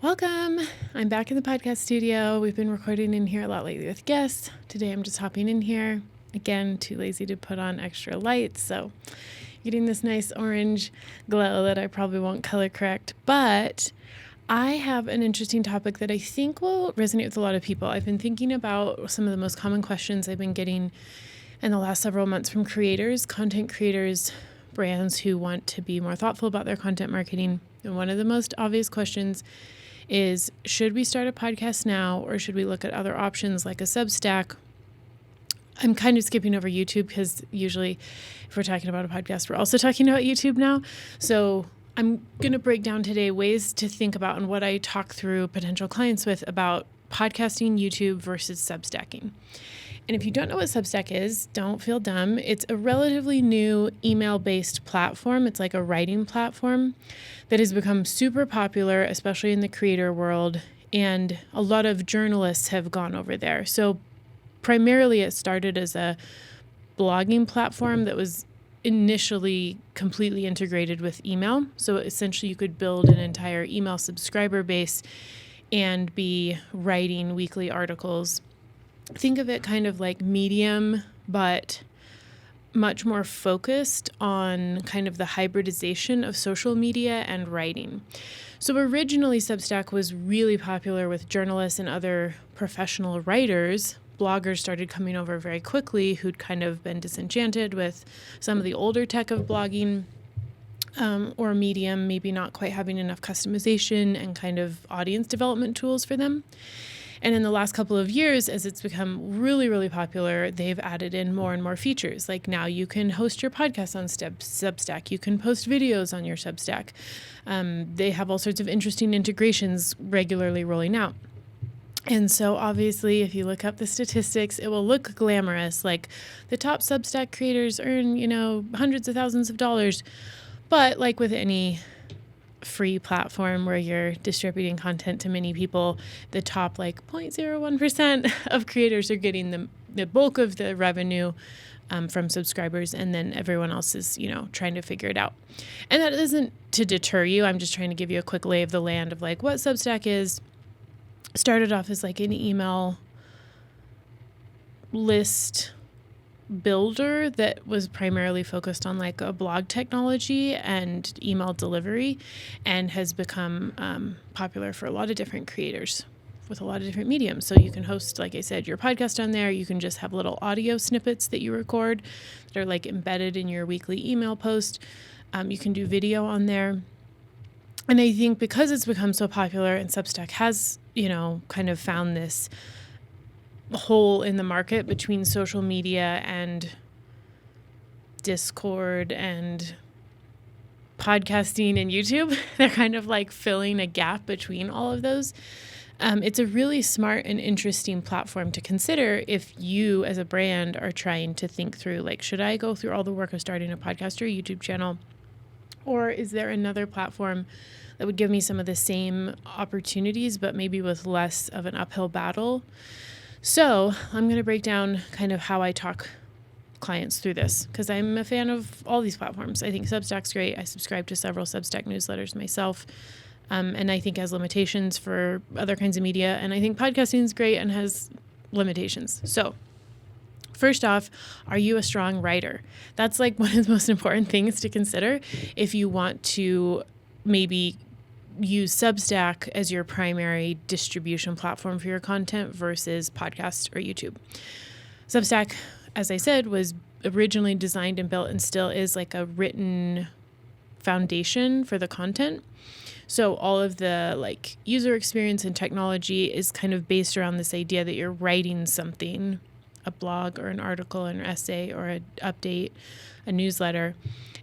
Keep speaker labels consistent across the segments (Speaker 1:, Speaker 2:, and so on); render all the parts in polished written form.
Speaker 1: Welcome. I'm back in the podcast studio. We've been recording in here a lot lately with guests. Today I'm just hopping in here. Again, too lazy to put on extra lights, so getting this nice orange glow that I probably won't color correct. But I have an interesting topic that I think will resonate with a lot of people. I've been thinking about some of the most common questions I've been getting in the last several months from creators, content creators, brands who want to be more thoughtful about their content marketing. And one of the most obvious questions is, should we start a podcast now, or should we look at other options like a Substack? I'm kind of skipping over YouTube because usually if we're talking about a podcast, we're also talking about YouTube now. So I'm going to break down today ways to think about and what I talk through potential clients with about podcasting, YouTube versus Substacking. And if you don't know what Substack is, don't feel dumb. It's a relatively new email-based platform. It's like a writing platform that has become super popular, especially in the creator world. And a lot of journalists have gone over there. So primarily it started as a blogging platform that was initially completely integrated with email. So essentially you could build an entire email subscriber base and be writing weekly articles. Think of it kind of like Medium, but much more focused on kind of the hybridization of social media and writing. So originally Substack was really popular with journalists and other professional writers. Bloggers started coming over very quickly who'd kind of been disenchanted with some of the older tech of blogging, or Medium, maybe not quite having enough customization and kind of audience development tools for them. And in the last couple of years, as it's become really, really popular, they've added in more and more features. Like now you can host your podcast on Substack. You can post videos on your Substack. They have all sorts of interesting integrations regularly rolling out. And so obviously, if you look up the statistics, it will look glamorous. Like the top Substack creators earn, hundreds of thousands of dollars. But like with any free platform where you're distributing content to many people, the top 0.01% of creators are getting the bulk of the revenue from subscribers, and then everyone else is, trying to figure it out. And that isn't to deter you. I'm just trying to give you a quick lay of the land of what Substack is. Started off as an email list builder that was primarily focused on a blog technology and email delivery, and has become popular for a lot of different creators with a lot of different mediums. So you can host, like I said, your podcast on there. You can just have little audio snippets that you record that are embedded in your weekly email post. You can do video on there. And I think because it's become so popular and Substack has, kind of found this hole in the market between social media and Discord and podcasting and YouTube. They're kind of filling a gap between all of those. It's a really smart and interesting platform to consider if you as a brand are trying to think through, should I go through all the work of starting a podcast or a YouTube channel? Or is there another platform that would give me some of the same opportunities, but maybe with less of an uphill battle? So I'm going to break down kind of how I talk clients through this, because I'm a fan of all these platforms. I think Substack's great. I subscribe to several Substack newsletters myself, and I think has limitations for other kinds of media. And I think podcasting is great and has limitations. So first off, are you a strong writer? That's one of the most important things to consider if you want to maybe use Substack as your primary distribution platform for your content versus podcast or YouTube. Substack, as I said, was originally designed and built and still is a written foundation for the content. So all of the user experience and technology is kind of based around this idea that you're writing something, a blog or an article, an essay or an update, a newsletter.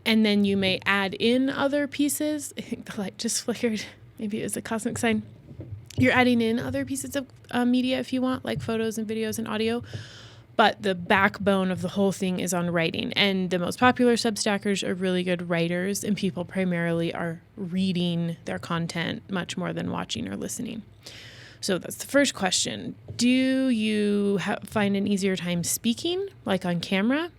Speaker 1: And then you may add in other pieces. I think the light just flickered. Maybe it was a cosmic sign. You're adding in other pieces of media if you want, like photos and videos and audio. But the backbone of the whole thing is on writing. And the most popular Substackers are really good writers, and people primarily are reading their content much more than watching or listening. So that's the first question. Do you find an easier time speaking, on camera?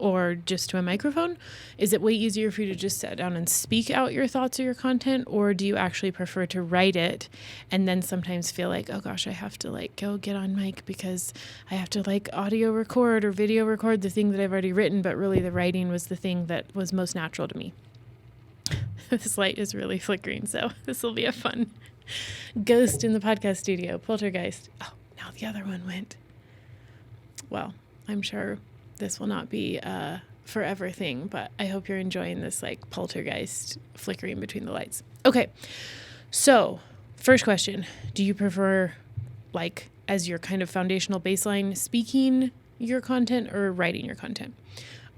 Speaker 1: or just to a microphone? Is it way easier for you to just sit down and speak out your thoughts or your content? Or do you actually prefer to write it and then sometimes feel like, oh gosh, I have to like go get on mic because I have to like audio record or video record the thing that I've already written, but really the writing was the thing that was most natural to me. This light is really flickering, so this will be a fun ghost in the podcast studio, poltergeist. Oh, now the other one went. Well, I'm sure this will not be a forever thing, but I hope you're enjoying this like poltergeist flickering between the lights. Okay, so first question, do you prefer like as your kind of foundational baseline speaking your content or writing your content?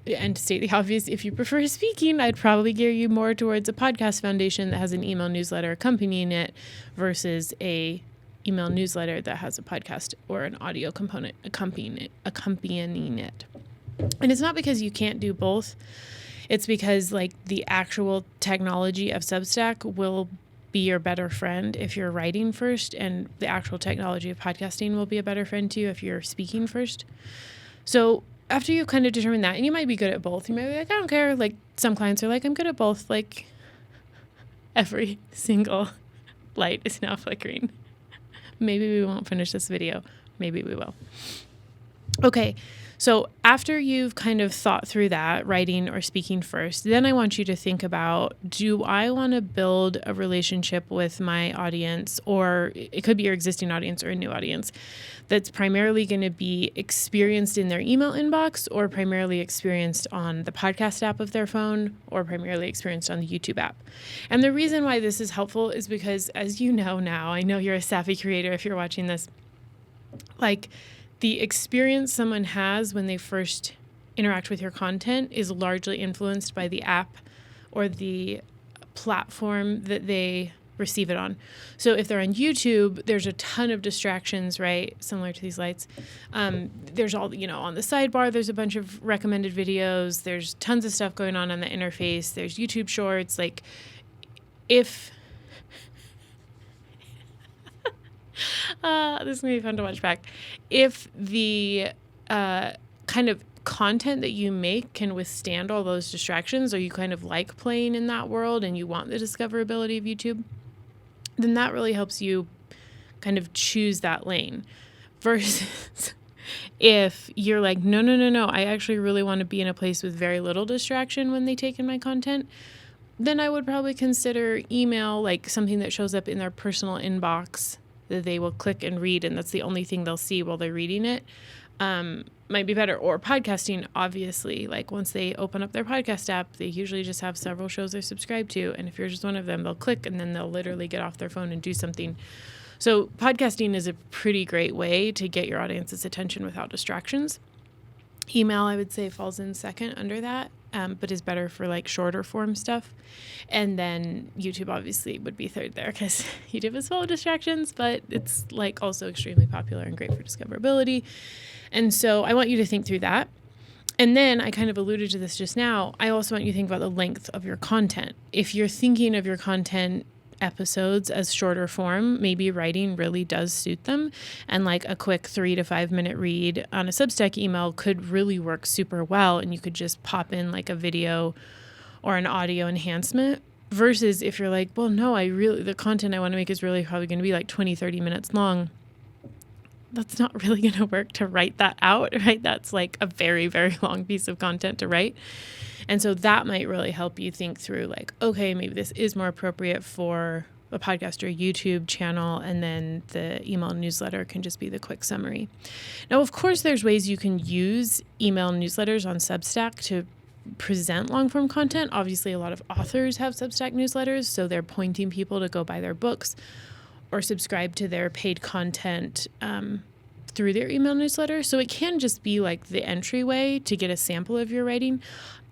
Speaker 1: And to state the obvious, if you prefer speaking, I'd probably gear you more towards a podcast foundation that has an email newsletter accompanying it versus a email newsletter that has a podcast or an audio component accompanying it. And it's not because you can't do both. It's because like the actual technology of Substack will be your better friend if you're writing first, and the actual technology of podcasting will be a better friend to you if you're speaking first. So after you've kind of determined that, and you might be good at both, you might be like, I don't care. Like some clients are like, I'm good at both. Like every single light is now flickering. Maybe we won't finish this video. Maybe we will. Okay, so after you've kind of thought through that, writing or speaking first, then I want you to think about, do I want to build a relationship with my audience, or it could be your existing audience or a new audience, that's primarily going to be experienced in their email inbox, or primarily experienced on the podcast app of their phone, or primarily experienced on the YouTube app. And the reason why this is helpful is because, as you know now, I know you're a savvy creator if you're watching this, like the experience someone has when they first interact with your content is largely influenced by the app or the platform that they receive it on. So if they're on YouTube, there's a ton of distractions, right? Similar to these lights. There's all, on the sidebar, there's a bunch of recommended videos. There's tons of stuff going on the interface. There's YouTube shorts. Like if this is going to be fun to watch back. If the kind of content that you make can withstand all those distractions, or you kind of like playing in that world and you want the discoverability of YouTube, then that really helps you kind of choose that lane. Versus if you're like, no, I actually really want to be in a place with very little distraction when they take in my content, then I would probably consider email like something that shows up in their personal inbox that they will click and read, and that's the only thing they'll see while they're reading it, might be better. Or podcasting, obviously, like once they open up their podcast app, they usually just have several shows they're subscribed to, and if you're just one of them, they'll click and then they'll literally get off their phone and do something. So podcasting is a pretty great way to get your audience's attention without distractions. Email, I would say, falls in second under that, but is better for like shorter form stuff. And then YouTube obviously would be third there because YouTube is full of distractions, but it's like also extremely popular and great for discoverability. And so I want you to think through that. And then I kind of alluded to this just now. I also want you to think about the length of your content. If you're thinking of your content episodes as shorter form, maybe writing really does suit them, and like a quick 3 to 5 minute read on a Substack email could really work super well, and you could just pop in like a video or an audio enhancement. Versus if you're like, well, no, the content I want to make is really probably going to be like 20-30 minutes long, that's not really going to work to write that out, right? That's like a very, very long piece of content to write. And so that might really help you think through like, okay, maybe this is more appropriate for a podcast or a YouTube channel, and then the email newsletter can just be the quick summary. Now, of course, there's ways you can use email newsletters on Substack to present long-form content. Obviously, a lot of authors have Substack newsletters, so they're pointing people to go buy their books or subscribe to their paid content through their email newsletter. So it can just be like the entryway to get a sample of your writing.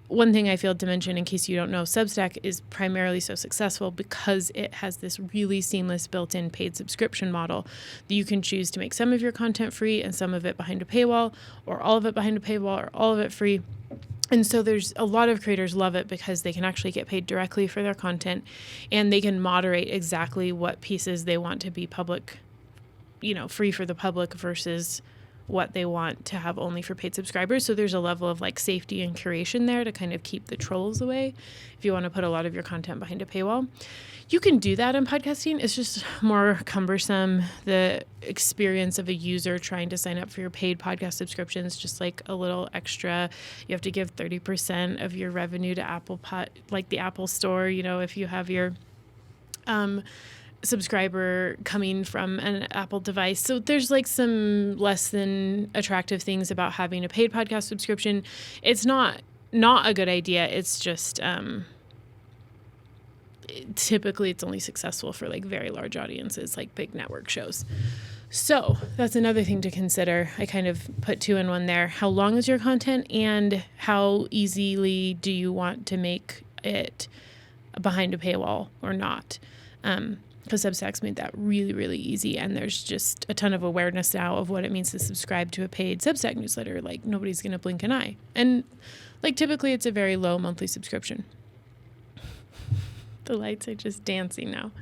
Speaker 1: One thing I failed to mention, in case you don't know, Substack is primarily so successful because it has this really seamless built-in paid subscription model that you can choose to make some of your content free and some of it behind a paywall, or all of it behind a paywall, or all of it free. And so there's a lot of creators love it because they can actually get paid directly for their content, and they can moderate exactly what pieces they want to be public, free for the public versus what they want to have only for paid subscribers. So there's a level of like safety and curation there to kind of keep the trolls away if you want to put a lot of your content behind a paywall. You can do that in podcasting. It's just more cumbersome. The experience of a user trying to sign up for your paid podcast subscription is just like a little extra. You have to give 30% of your revenue to like the Apple Store, if you have your subscriber coming from an Apple device. So there's like some less than attractive things about having a paid podcast subscription. It's not a good idea. It's just typically it's only successful for like very large audiences, like big network shows. So that's another thing to consider. I kind of put 2 in 1 there. How long is your content, and how easily do you want to make it behind a paywall or not? Because Substack's made that really, really easy, and there's just a ton of awareness now of what it means to subscribe to a paid Substack newsletter. Like, nobody's going to blink an eye. And like typically it's a very low monthly subscription. The lights are just dancing now.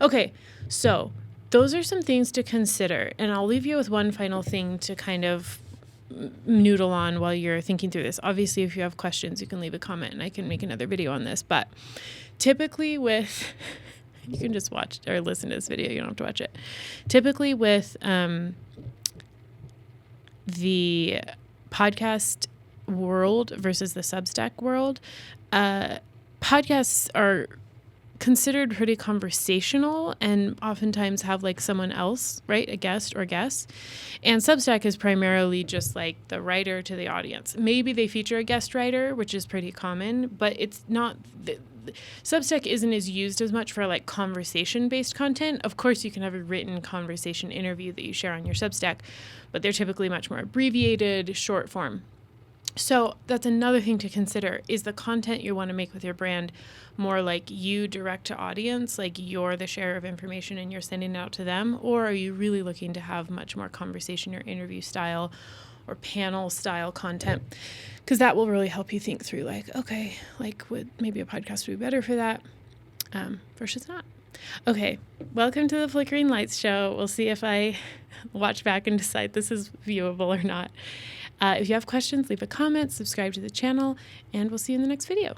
Speaker 1: Okay, so those are some things to consider. And I'll leave you with one final thing to kind of noodle on while you're thinking through this. Obviously, if you have questions, you can leave a comment and I can make another video on this. But typically you can just watch or listen to this video. You don't have to watch it. Typically with the podcast world versus the Substack world, podcasts are considered pretty conversational and oftentimes have like someone else, right? A guest or guests. And Substack is primarily just like the writer to the audience. Maybe they feature a guest writer, which is pretty common, but it's not... Substack isn't as used as much for like conversation-based content. Of course, you can have a written conversation interview that you share on your Substack, but they're typically much more abbreviated, short form. So that's another thing to consider. Is the content you want to make with your brand more like you direct to audience, like you're the sharer of information and you're sending it out to them? Or are you really looking to have much more conversation or interview style or panel style content? Because that will really help you think through like, okay, like would maybe a podcast be better for that versus not? Okay, welcome to the Flickering Lights Show. We'll see if I watch back and decide this is viewable or not. If you have questions, leave a comment, subscribe to the channel, and we'll see you in the next video.